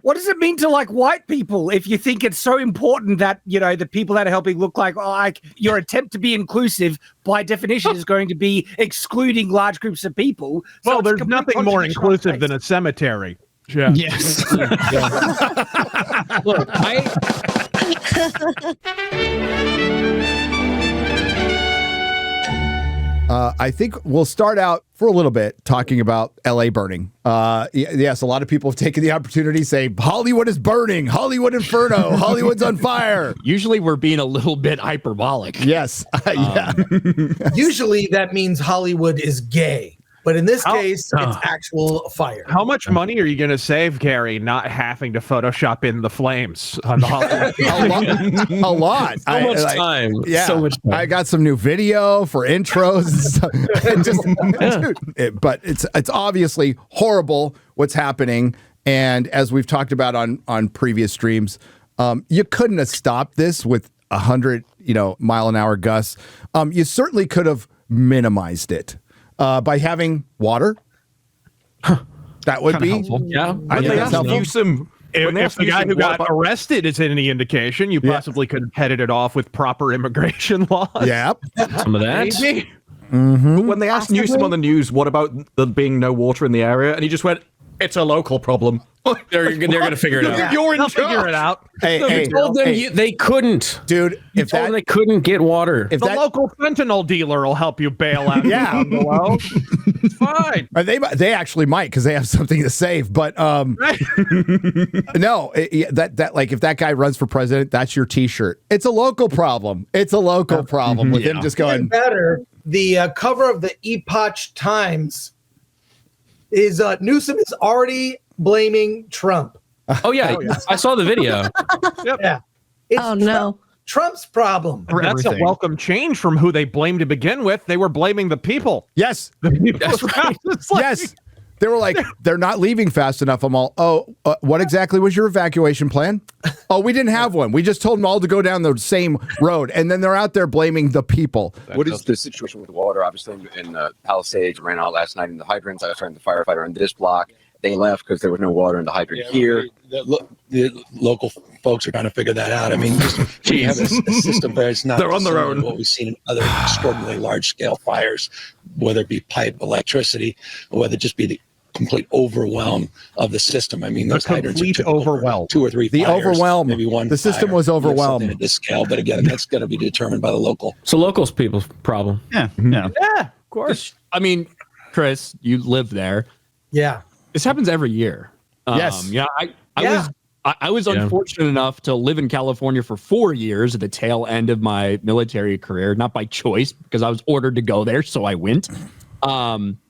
What does it mean to like white people if you think it's so important that, you know, the people that are helping look like your attempt to be inclusive by definition is going to be excluding large groups of people? Well, there's nothing more inclusive than a cemetery. Yeah. Yes. Look, I think we'll start out for a little bit talking about LA burning. Yes, a lot of people have taken the opportunity to say Hollywood is burning, Hollywood Inferno, Hollywood's on fire. Usually we're being a little bit hyperbolic. Yes. Yeah. Usually that means Hollywood is gay. But in this case, it's actual fire. How much money are you going to save, Gary, not having to Photoshop in the flames on the Hollywood? A lot. So much time. Yeah, so much time. I got some new video for intros. But it's obviously horrible what's happening. And as we've talked about on previous streams, you couldn't have stopped this with 100 mile an hour gusts. You certainly could have minimized it. By having water, that would be helpful. Yeah. If the guy who got arrested is any indication, you possibly could have headed it off with proper immigration laws. Yeah, some of that. Maybe. Mm-hmm. When they asked Newsom on the news, what about there being no water in the area, and he just went, "It's a local problem." They're going to figure it out. You're in charge. Figure it out. They told them they couldn't. Dude, if told them they couldn't get water. If the local fentanyl dealer will help you bail out. Yeah. Below. It's fine. They actually might because they have something to save. But no, that like if that guy runs for president, that's your T-shirt. It's a local problem. It's a local problem with him just going. Even better, the cover of the Epoch Times is Newsom is already blaming Trump. Oh yeah, I saw the video. Yep. Yeah. It's Trump's problem. That's a welcome change from who they blamed to begin with. They were blaming the people. Yes. That's right. Yes. They were like, they're not leaving fast enough. I'm all, what exactly was your evacuation plan? Oh, we didn't have one. We just told them all to go down the same road. And then they're out there blaming the people. What is the situation with water? Obviously, in Palisades, ran out last night in the hydrants. I was trying to firefighter on this block. They left because there was no water in the hydrant here. The local folks are trying to figure that out. I mean, we have a system there. It's not They're on their own. What we've seen in other extraordinarily large-scale fires, whether it be pipe, electricity, or whether it just be the complete overwhelm of the system. I mean, those hydrants are overwhelm. 2 or 3 The fires, overwhelm. maybe one. The system fire. was overwhelmed. Something at this scale, but again, that's going to be determined by the local. So locals people's problem. Yeah, of course. I mean, Chris, you live there. Yeah. This happens every year. Yes. Yeah. I was unfortunate enough to live in California for 4 years at the tail end of my military career, not by choice because I was ordered to go there, so I went.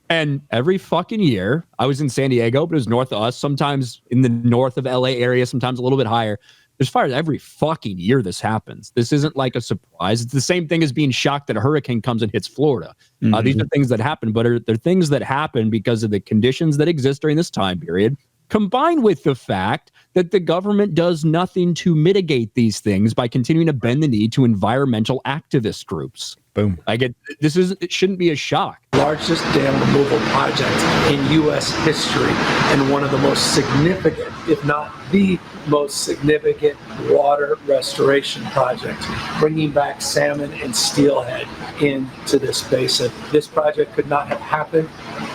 And every fucking year, I was in San Diego, but it was north of us, sometimes in the north of LA area, sometimes a little bit higher. There's fires every fucking year this happens. This isn't like a surprise. It's the same thing as being shocked that a hurricane comes and hits Florida. These are things that happen, but they're things that happen because of the conditions that exist during this time period, combined with the fact that the government does nothing to mitigate these things by continuing to bend the knee to environmental activist groups. Boom. It shouldn't be a shock. Largest dam removal project in U.S. history and one of the most significant, if not the most significant water restoration projects, bringing back salmon and steelhead into this basin. This project could not have happened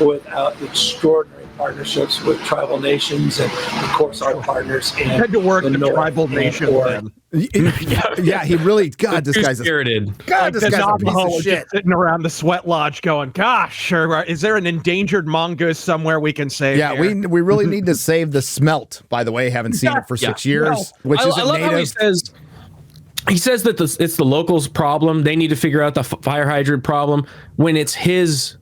without extraordinary partnerships with tribal nations and, of course, our partners in had to work the the North tribal and nation Oregon. Yeah, he really. God, this guy's spirited. God, this guy's a piece Navajo of is shit. just sitting around the sweat lodge going, gosh, is there an endangered mongoose somewhere we can save? Yeah, here? we really need to save the smelt. By the way, haven't seen it for 6 years, which is I love native. how he says that it's the locals' problem. They need to figure out the fire hydrant problem when it's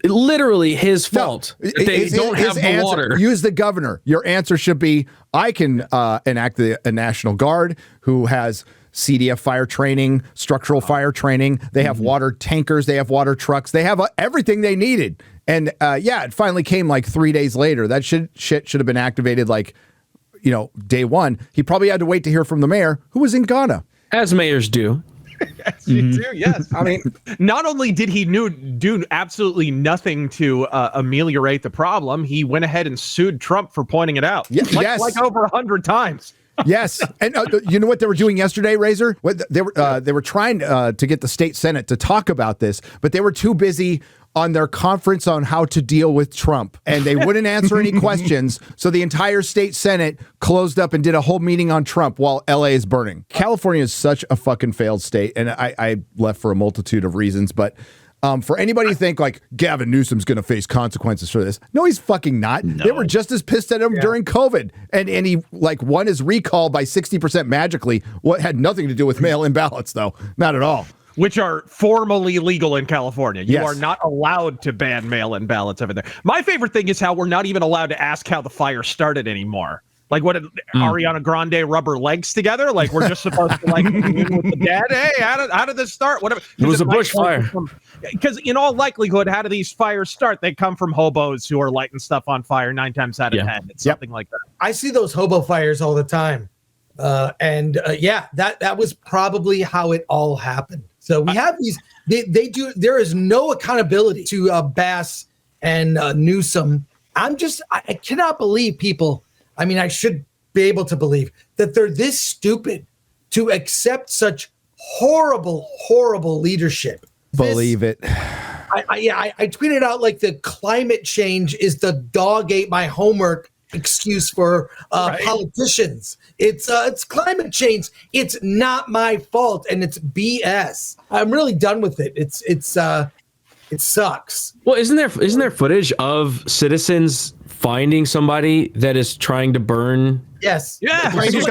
literally his fault. No, they don't have the water. Use the governor. Your answer should be, I can enact a National Guard who has CDF fire training, structural fire training. They have water tankers. They have water trucks. They have everything they needed. And it finally came like 3 days later. That shit should have been activated day one. He probably had to wait to hear from the mayor, who was in Ghana. As mayors do. Yes, you do. Yes. I mean, not only did he do absolutely nothing to ameliorate the problem, he went ahead and sued Trump for pointing it out. Like over 100 times. Yes, and you know what they were doing yesterday, Razor? They were trying to get the state Senate to talk about this, but they were too busy on their conference on how to deal with Trump, and they wouldn't answer any questions. So the entire state Senate closed up and did a whole meeting on Trump while LA is burning. California is such a fucking failed state, and I left for a multitude of reasons, but. For anybody to think like Gavin Newsom's going to face consequences for this. No, he's fucking not. No. They were just as pissed at him during COVID. And he like won his recall by 60% magically. What had nothing to do with mail-in ballots, though. Not at all. Which are formally legal in California. You are not allowed to ban mail-in ballots over there. My favorite thing is how we're not even allowed to ask how the fire started anymore. Like, what did Ariana Grande rub her legs together? Like, we're just supposed to, like, with the dead? Hey, how did this start? Whatever. It was a bushfire. Because in all likelihood, how do these fires start? They come from hobos who are lighting stuff on fire 9 times out of 10. It's something like that. I see those hobo fires all the time. That was probably how it all happened. So we have these, they do, there is no accountability to Bass and Newsom. I cannot believe people. I mean, I should be able to believe that they're this stupid to accept such horrible, horrible leadership. Believe it. I tweeted out like the climate change is the dog ate my homework excuse for politicians. It's climate change. It's not my fault, and it's BS. I'm really done with it. It sucks. Well, isn't there footage of citizens finding somebody that is trying to burn? Yes. Yeah. Citizens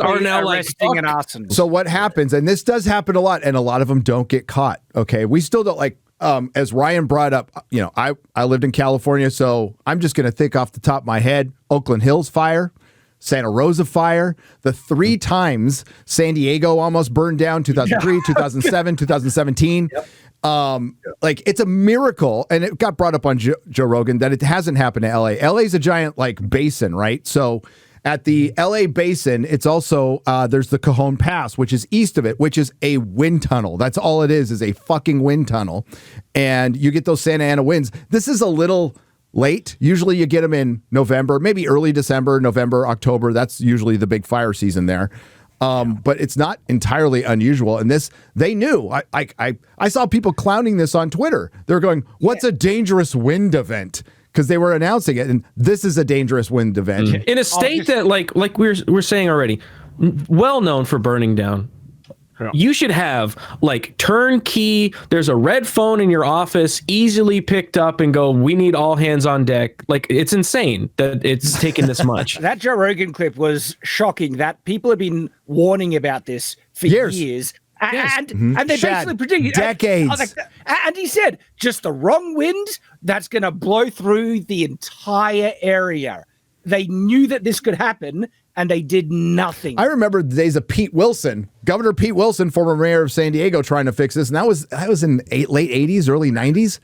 are now arresting an arson. So what happens, and this does happen a lot, and a lot of them don't get caught. Okay, we still don't like. As Ryan brought up, I lived in California, so I'm just going to think off the top of my head: Oakland Hills fire, Santa Rosa fire, the 3 times San Diego almost burned down, 2003, 2007, 2017. Yep. Like, it's a miracle, and it got brought up on Joe Rogan that it hasn't happened to LA. LA is a giant like basin, right? So at the LA basin, it's also there's the Cajon Pass, which is east of it, which is a wind tunnel. That's all it is a fucking wind tunnel, and you get those Santa Ana winds. This is a little late. Usually you get them in November, maybe early December, November, October. That's usually the big fire season there. But it's not entirely unusual. And this, they knew. I saw people clowning this on Twitter. They were going, "What's a dangerous wind event?" Because they were announcing it, and this is a dangerous wind event in a state that, like we're saying already, well known for burning down. Yeah. You should have like turnkey. There's a red phone in your office, easily picked up and go, "We need all hands on deck." Like, it's insane that it's taken this much. That Joe Rogan clip was shocking. That people have been warning about this for years. And they basically predicted decades. And he said, just the wrong wind, that's going to blow through the entire area. They knew that this could happen, and they did nothing. I remember the days of Pete Wilson, Governor Pete Wilson, former mayor of San Diego, trying to fix this. And that was in late 80s, early 90s,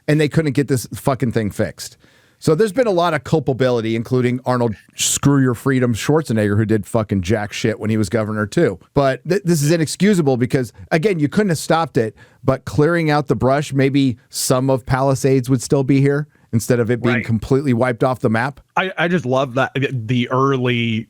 and they couldn't get this fucking thing fixed. So there's been a lot of culpability, including Arnold "Screw Your Freedom" Schwarzenegger, who did fucking jack shit when he was governor too. But this is inexcusable because, again, you couldn't have stopped it, but clearing out the brush, maybe some of Palisades would still be here instead of it being completely wiped off the map. I just love that the early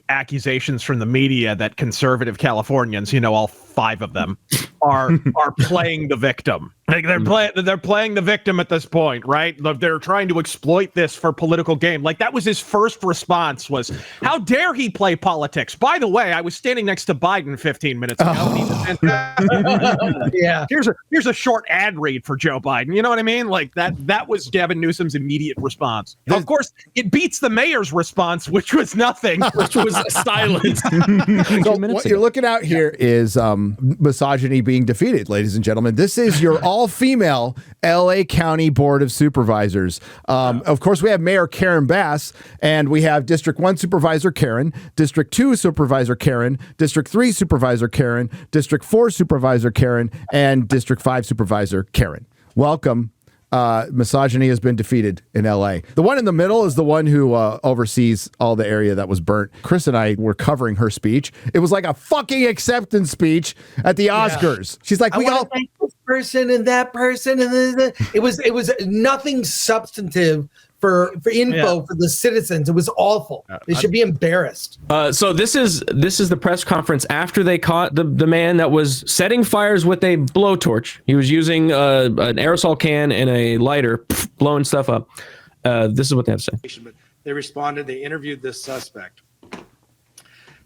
accusations from the media that conservative Californians, all 5 of them, are playing the victim. Like, they're playing the victim at this point, right? They're trying to exploit this for political gain. Like, that was his first response was, "How dare he play politics? By the way, I was standing next to Biden 15 minutes ago." Yeah. Here's a short ad read for Joe Biden. You know what I mean? Like, that was Gavin Newsom's immediate response. Of course, it beats the mayor's response, which was nothing, which was silence. So what you're looking at here is misogyny being defeated, ladies and gentlemen. This is your all-female LA County Board of Supervisors. Of course, we have Mayor Karen Bass, and we have District 1 Supervisor Karen, District 2 Supervisor Karen, District 3 Supervisor Karen, District 4 Supervisor Karen, and District 5 Supervisor Karen. Welcome misogyny has been defeated in LA. The one in the middle is the one who oversees all the area that was burnt. Chris and I were covering her speech. It was like a fucking acceptance speech at the Oscars. Yeah. She's like, we all thank this person and that person, and it was nothing substantive for info for the citizens. It was awful. They should be embarrassed. So this is the press conference after they caught the man that was setting fires with a blowtorch. He was using an aerosol can and a lighter, blowing stuff up. This is what they have to say. They responded. They interviewed this suspect.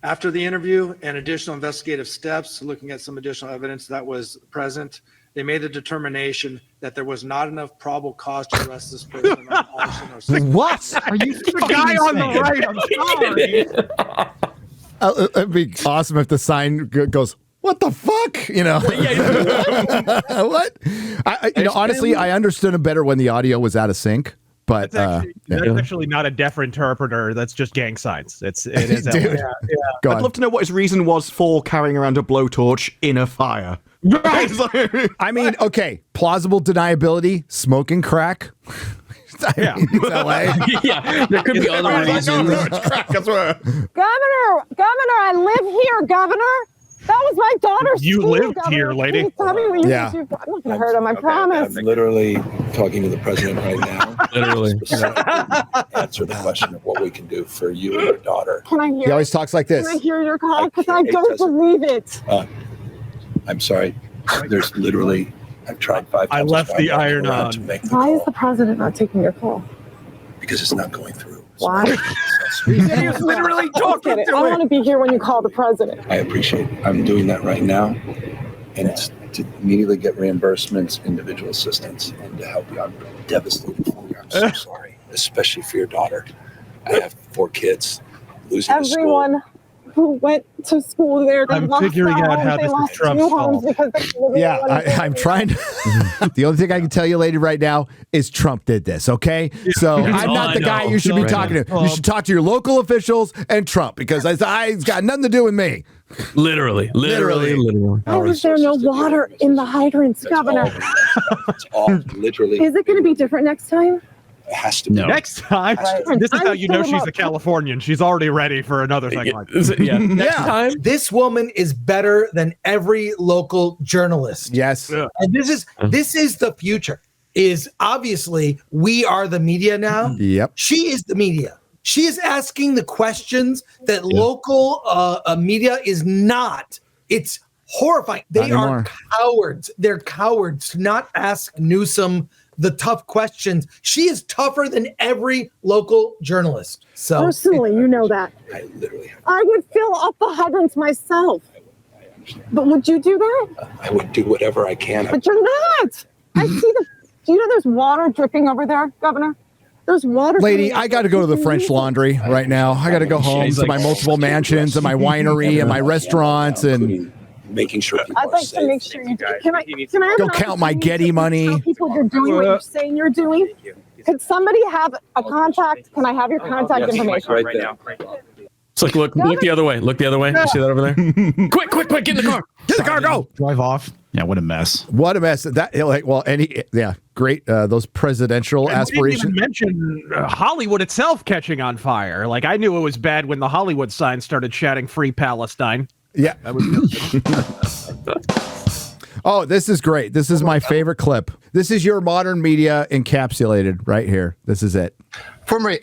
After the interview and additional investigative steps, looking at some additional evidence that was present, they made the determination that there was not enough probable cause to arrest this person on arson or something. What? Are you the guy on the right? I'm sorry. It'd be awesome if the sign goes, what the fuck? You know, what? Honestly, I understood him better when the audio was out of sync. But that's actually not a deaf interpreter. That's just gang signs. It is. Dude, I'd love to know what his reason was for carrying around a blowtorch in a fire. Right. I mean, okay, plausible deniability, smoking crack. Yeah. It's LA. Yeah, there could be other reasons. Governor, I live here, Governor. That was my daughter's You school, lived Governor. here, lady. Please tell me what you Yeah. can do. I'm not going to hurt him, I promise. I'm literally talking to the president right now. Literally. Answer the question of what we can do for you and your daughter. Can I hear He always talks like this. Can I hear your call? Because I don't believe it. I'm sorry. There's literally, I've tried 5 times. I left the iron on. To make the Why call is the president not taking your call? because it's not going through. Why? He's literally talking to I him. want to be here when you call the president. I appreciate it. I'm doing that right now, and it's to immediately get reimbursements, individual assistance, and to help you. I'm devastated for you. I'm so sorry, especially for your daughter. I have 4 kids. Losing the school. Everyone who went to school there, they I'm lost figuring their out homes. how They this is lost Trump's 2 homes fault. because they couldn't Yeah, live in I'm trying to. The only thing I can tell you, lady, right now is Trump did this, okay? So I'm not the guy you should be talking to. You should talk to your local officials and Trump because it's got nothing to do with me. Literally. Why was there no water in the hydrants, Governor? It's all literally. Is it going to be different next time? It has to be. Next time, this is how you know she's a Californian. She's already ready for another thing like this. Yeah. Next time. This woman is better than every local journalist. Yes. Yeah. And this is the future. Is obviously we are the media now. Yep. She is the media. She is asking the questions that local media is not. It's horrifying. They are cowards. They're cowards to not ask Newsom the tough questions. She is tougher than every local journalist. So personally, you know that. I literally have. I would fill up the hydrants myself. I understand. But would you do that? I would do whatever I can. But you're not. I see the. Do you know there's water dripping over there, Governor? There's water. Lady, I got to go to the French Laundry right now. I got to go home to my multiple mansions and my winery and my restaurants and making sure people I'd like are safe. to make sure you do. Can I have go an count my opportunity Getty to money. tell people you're doing what you're saying you're doing? Could somebody have a contact? Can I have your contact information? Right now. It's like look the other way. Look the other way. You see that over there? quick, get in the car. get the car, go. Drive off. Yeah, what a mess. What a mess. That great. Those presidential aspirations. We didn't even mention Hollywood itself catching on fire. Like I knew it was bad when the Hollywood sign started shouting "Free Palestine." Yeah. Oh, this is great. This is my favorite clip. This is your modern media encapsulated right here. This is it. Former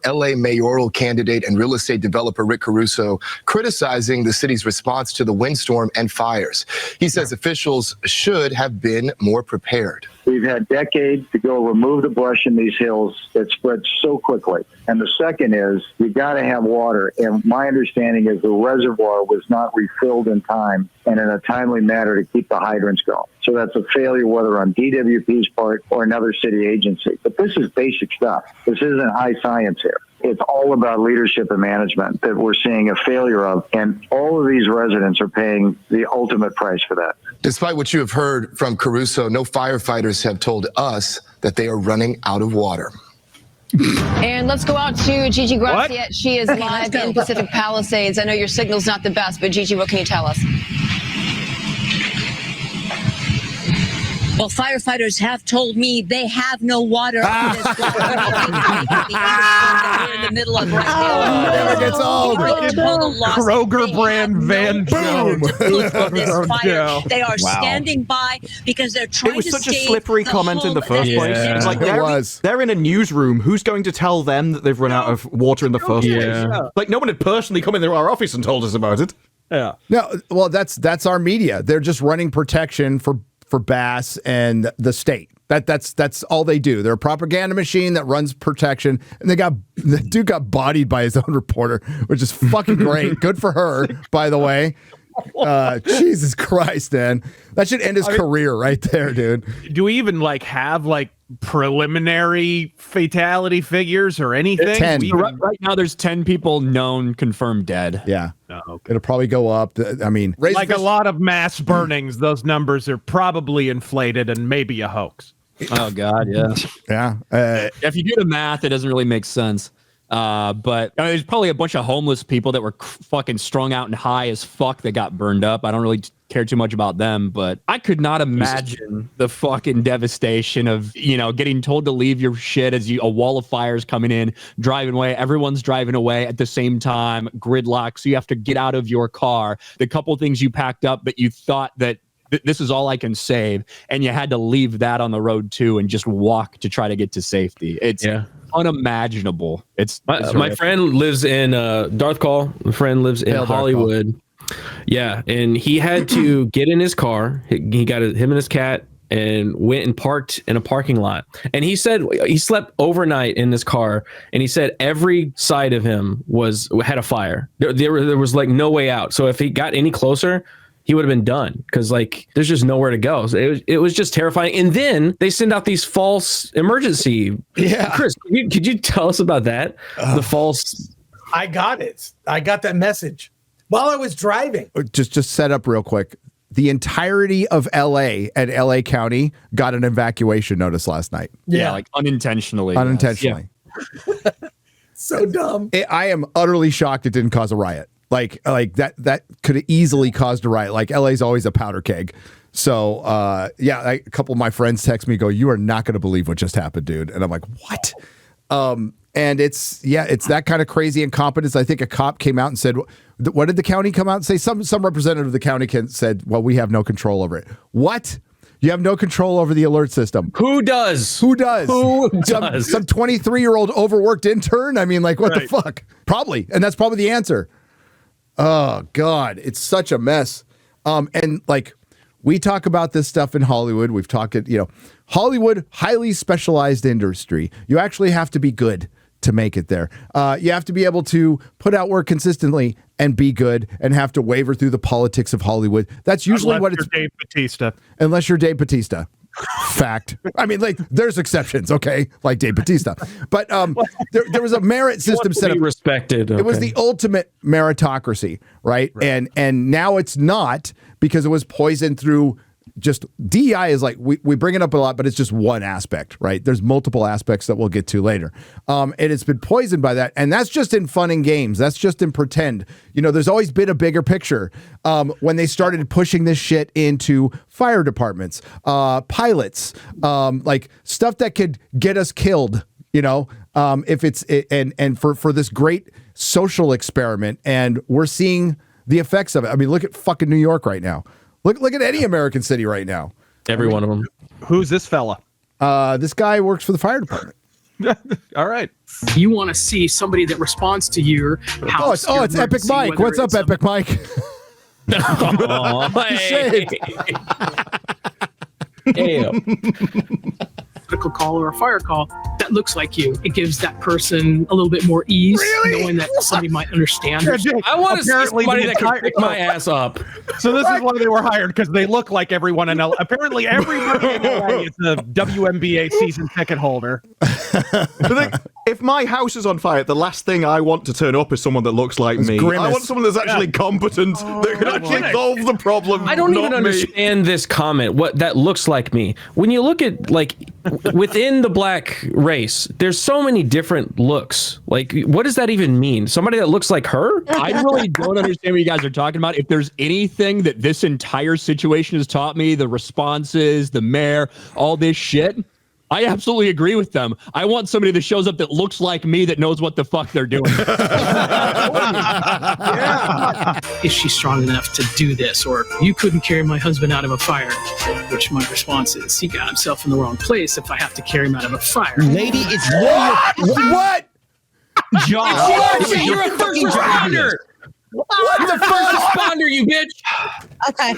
LA mayoral candidate and real estate developer Rick Caruso criticizing the city's response to the windstorm and fires. He says officials should have been more prepared. We've had decades to go remove the brush in these hills that spread so quickly. And the second is you got to have water. And my understanding is the reservoir was not refilled in time and in a timely manner to keep the hydrants going. So that's a failure, whether on DWP's part or another city agency. But this is basic stuff. This isn't high science here. It's all about leadership and management that we're seeing a failure of. And all of these residents are paying the ultimate price for that. Despite what you have heard from Caruso, no firefighters have told us that they are running out of water. And let's go out to Gigi Grazia. She is live in Pacific Palisades. I know your signal's not the best, but Gigi, what can you tell us? Well, firefighters have told me they have no water in this we're in the middle of right now. Never gets old. Kroger brand Van Jones. This fire. They are standing by because they're trying to It was such a save slippery the comment in the home first that- place. It's like they're in a newsroom. Who's going to tell them that they've run out of water in the first place? Like no one had personally come into our office and told us about it. Yeah. No, well, that's our media. They're just running protection for Bass and the state. That's all they do. They're a propaganda machine that runs protection, and the dude got bodied by his own reporter, which is fucking great. Good for her, by the way. Jesus Christ, man. That should end his career right there, dude. Do we even have preliminary fatality figures or anything? 10. Right now, there's 10 people known confirmed dead. Yeah. Oh, okay. It'll probably go up. I mean, like a lot of mass burnings, those numbers are probably inflated and maybe a hoax. Oh God, yeah. Yeah. If you do the math, it doesn't really make sense. But there's probably a bunch of homeless people that were fucking strung out and high as fuck that got burned up. I don't really care too much about them, but I could not imagine the fucking devastation of, getting told to leave your shit as a wall of fires coming in, driving away. Everyone's driving away at the same time, gridlock. So you have to get out of your car. The couple things you packed up, but you thought that this is all I can save, and you had to leave that on the road too and just walk to try to get to safety. It's unimaginable. It's my friend lives in Darth Call. My friend lives in Hollywood. Yeah, and he had to get in his car. He got him and his cat and went and parked in a parking lot. And he said he slept overnight in this car, and he said every side of him had a fire. There was no way out. So if he got any closer, he would have been done, because there's just nowhere to go. So it was just terrifying. And then they send out these false emergency. Yeah, Chris, could you tell us about that? The false. I got it. I got that message while I was driving. Just set up real quick. The entirety of LA and LA County got an evacuation notice last night. Yeah, unintentionally. Unintentionally. Yeah. So dumb. I am utterly shocked it didn't cause a riot. Like that could have easily caused a riot. Like LA's always a powder keg. So a couple of my friends text me, go, "You are not going to believe what just happened, dude." And I'm like, "What?" And it's that kind of crazy incompetence. I think a cop came out and said, "What did the county come out and say?" Some representative of the county said, "Well, we have no control over it." What? You have no control over the alert system. Who does? Some 23-year-old overworked intern? I mean, what the fuck? Probably. And that's probably the answer. Oh, God. It's such a mess. And we talk about this stuff in Hollywood. We've talked Hollywood, highly specialized industry. You actually have to be good to make it there. You have to be able to put out work consistently and be good, and have to waver through the politics of Hollywood. That's usually what it's. Dave Bautista. Unless you're Dave Bautista. Fact. I mean, there's exceptions, okay? Like Dave Bautista. But there was a merit system set up. Respected. Okay. It was the ultimate meritocracy, right? And now it's not, because it was poisoned through just DEI is we bring it up a lot, but it's just one aspect, right? There's multiple aspects that we'll get to later. And it's been poisoned by that. And that's just in fun and games. That's just in pretend. There's always been a bigger picture. When they started pushing this shit into fire departments, pilots, stuff that could get us killed, if it's, and for this great social experiment. And we're seeing the effects of it. I mean, look at fucking New York right now. Look at any American city right now. Every one of them. Who's this fella? This guy works for the fire department. All right. You want to see somebody that responds to your house. It's Epic Mike. What's up, Epic Mike? Hey. Critical call or a fire call that looks like you. It gives that person a little bit more ease, knowing that somebody might understand. I want to see somebody that can pick my ass up. So this is why they were hired, because they look like everyone in LA. Apparently, everybody in LA is a WNBA season ticket holder. If my house is on fire, the last thing I want to turn up is someone that looks like me. Grimace. I want someone that's actually competent, that can actually solve the problem. I don't even not me. understand this comment. What that looks like me. When you look at within the black race, there's so many different looks. Like, what does that even mean? Somebody that looks like her? I really don't understand what you guys are talking about. If there's anything that this entire situation has taught me, the responses, the mayor, all this shit, I absolutely agree with them. I want somebody that shows up that looks like me, that knows what the fuck they're doing. Is she strong enough to do this? Or you couldn't carry my husband out of a fire, which my response is he got himself in the wrong place if I have to carry him out of a fire. Lady, it's what? Josh, you're a first responder. What the first responder, you bitch? Okay.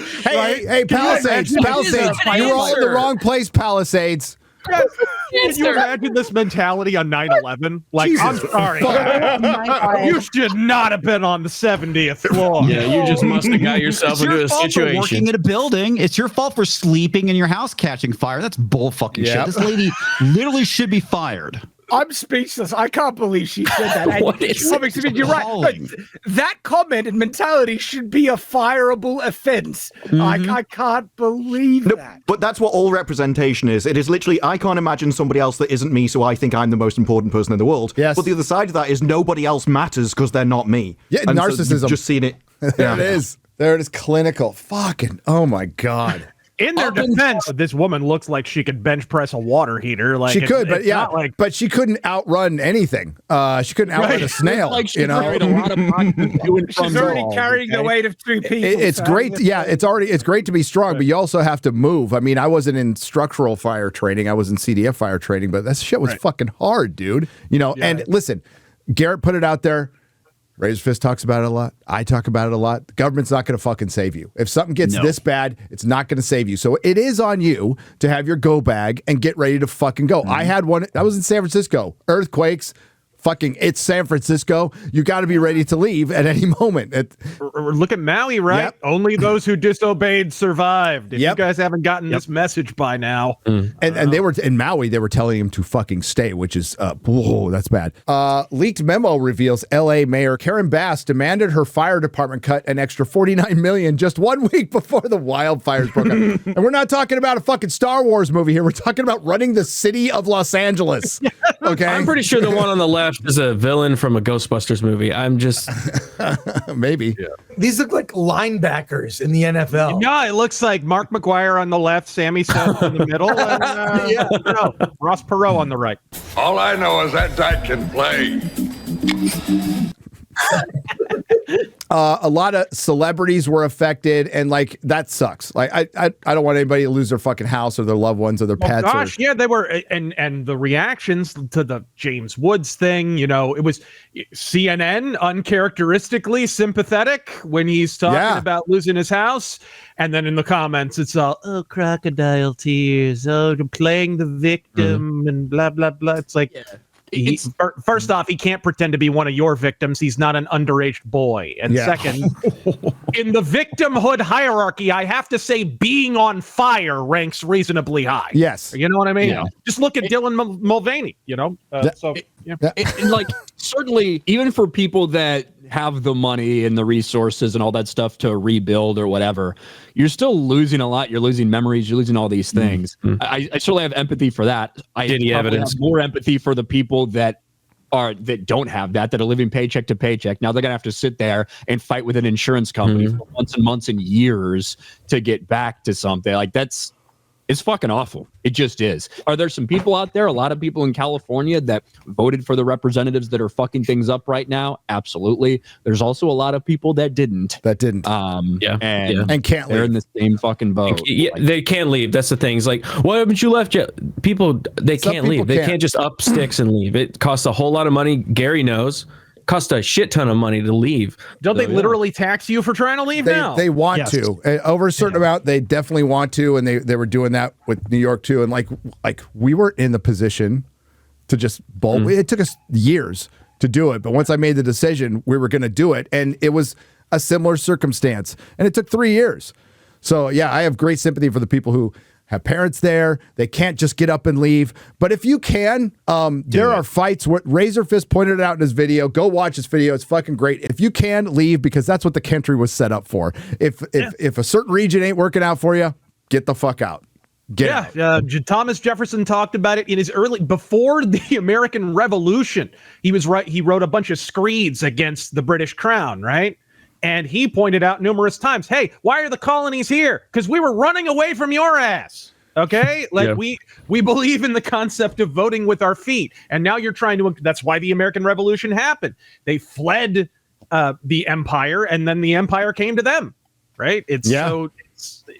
Hey, Palisades, you were all in the wrong place, Palisades. Can you imagine this mentality on 9/11? Like, Jesus I'm sorry. God. You should not have been on the 70th floor. Yeah, you just must have got yourself into a situation. For working in a building. It's your fault for sleeping in your house catching fire. That's bull fucking shit. This lady literally should be fired. I'm speechless. I can't believe she said that. What is it? You're right. But that comment and mentality should be a fireable offense. I can't believe that. But that's what all representation is. It is literally, I can't imagine somebody else that isn't me, so I think I'm the most important person in the world. Yes. But the other side of that is nobody else matters because they're not me. Yeah, And so narcissism. you've just seen it. There it is. There it is. Clinical. Fucking. Oh my God. In their defense, this woman looks like she could bench press a water heater. Like she could, but it's yeah, not like, but she couldn't outrun anything. She couldn't outrun a snail. Like she you know, carried a lot of She's already carrying the weight of two people. It's great. Yeah, it's great to be strong, but you also have to move. I mean, I wasn't in structural fire training. I was in CDF fire training, but that shit was fucking hard, dude. You know, and listen, Garrett put it out there. Razorfist talks about it a lot. I talk about it a lot. The government's not going to fucking save you. If something gets this bad, it's not going to save you. So it is on you to have your go bag and get ready to fucking go. I had one. I was in San Francisco. Earthquakes. Fucking, it's San Francisco. You got to be ready to leave at any moment. Look at Maui, right? Yep. Only those who disobeyed survived. If you guys haven't gotten this message by now. And they were in Maui, they were telling him to fucking stay, which is, whoa, that's bad. Leaked memo reveals LA Mayor Karen Bass demanded her fire department cut an extra $49 million just 1 week before the wildfires broke out. And we're not talking about a fucking Star Wars movie here. We're talking about running the city of Los Angeles. Okay. I'm pretty sure the one on the left is a villain from a Ghostbusters movie. I'm just maybe. Yeah. These look like linebackers in the NFL. No, it looks like Mark McGuire on the left, Sammy Seth in the middle, and Ross Perot on the right. All I know is that Dyke can play. A lot of celebrities were affected, and like that sucks. Like I don't want anybody to lose their fucking house or their loved ones or their pets. Gosh, yeah, they were, and the reactions to the James Woods thing. You know, it was CNN uncharacteristically sympathetic when he's talking about losing his house, and then in the comments it's all crocodile tears, playing the victim and blah blah blah. It's like. First off, he can't pretend to be one of your victims. He's not an underage boy. And second, in the victimhood hierarchy, I have to say being on fire ranks reasonably high. Yes. You know what I mean? Yeah. Just look at Dylan Mulvaney, you know? And like, certainly, even for people that have the money and the resources and all that stuff to rebuild or whatever, you're still losing a lot. You're losing memories. You're losing all these things. I certainly have empathy for that. I probably have more empathy for the people that don't have that are living paycheck to paycheck. Now they're gonna have to sit there and fight with an insurance company for months and months and years to get back to something. Like it's fucking awful. It just is. Are there some people out there, a lot of people in California that voted for the representatives that are fucking things up right now? Absolutely. There's also a lot of people that didn't. And can't they're leave. in the same fucking boat. They can't leave. That's the thing. It's like, why haven't you left yet? People, they can't leave. They can't just up sticks and leave. It costs a whole lot of money. Gary knows. Cost a shit ton of money to leave. Don't they literally tax you for trying to leave now? They want to. Over a certain amount, they definitely want to, and they were doing that with New York too. And like we were in the position to just bolt. It took us years to do it, but once I made the decision, we were going to do it, and it was a similar circumstance, and it took 3 years. So yeah, I have great sympathy for the people who have parents there. They can't just get up and leave. But if you can, there are fights. What Razorfist pointed out in his video. Go watch his video. It's fucking great. If you can, leave, because that's what the country was set up for. If a certain region ain't working out for you, get the fuck out. Thomas Jefferson talked about it in his before the American Revolution. He wrote a bunch of screeds against the British Crown, right? And he pointed out numerous times, hey, why are the colonies here? Because we were running away from your ass. Okay, we believe in the concept of voting with our feet, and now you're trying to. That's why the American Revolution happened. They fled the empire, and then the empire came to them. Right?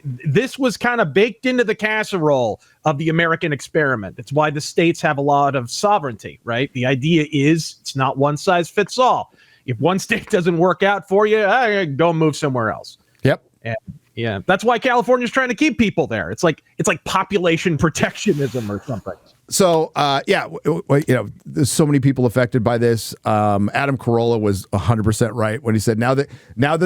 This was kind of baked into the casserole of the American experiment. It's why the states have a lot of sovereignty. Right? The idea is it's not one size fits all. If one state doesn't work out for you, go move somewhere else. Yep. And yeah, that's why California's trying to keep people there. It's like population protectionism or something. So, there's so many people affected by this. Adam Carolla was 100% right when he said now that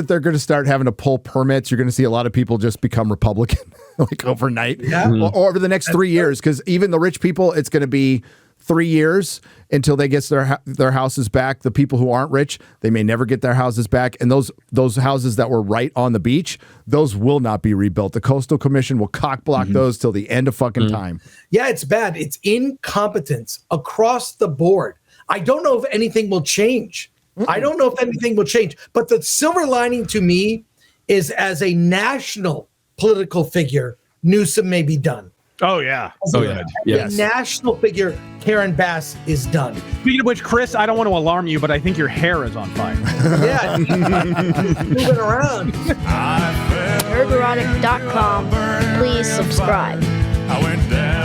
they're going to start having to pull permits, you're going to see a lot of people just become Republican like overnight or over the next 3 years. Because even the rich people, it's going to be 3 years until they get their houses back. The people who aren't rich, they may never get their houses back. And those houses that were right on the beach, those will not be rebuilt. The Coastal Commission will cock block those till the end of fucking time. Yeah, it's bad. It's incompetence across the board. I don't know if anything will change. But the silver lining to me is as a national political figure, Newsom may be done. Oh, yeah. Yes. The national figure, Karen Bass, is done. Speaking of which, Chris, I don't want to alarm you, but I think your hair is on fire. Yeah. Moving around. Nerdrotic.com. Please subscribe. I went down.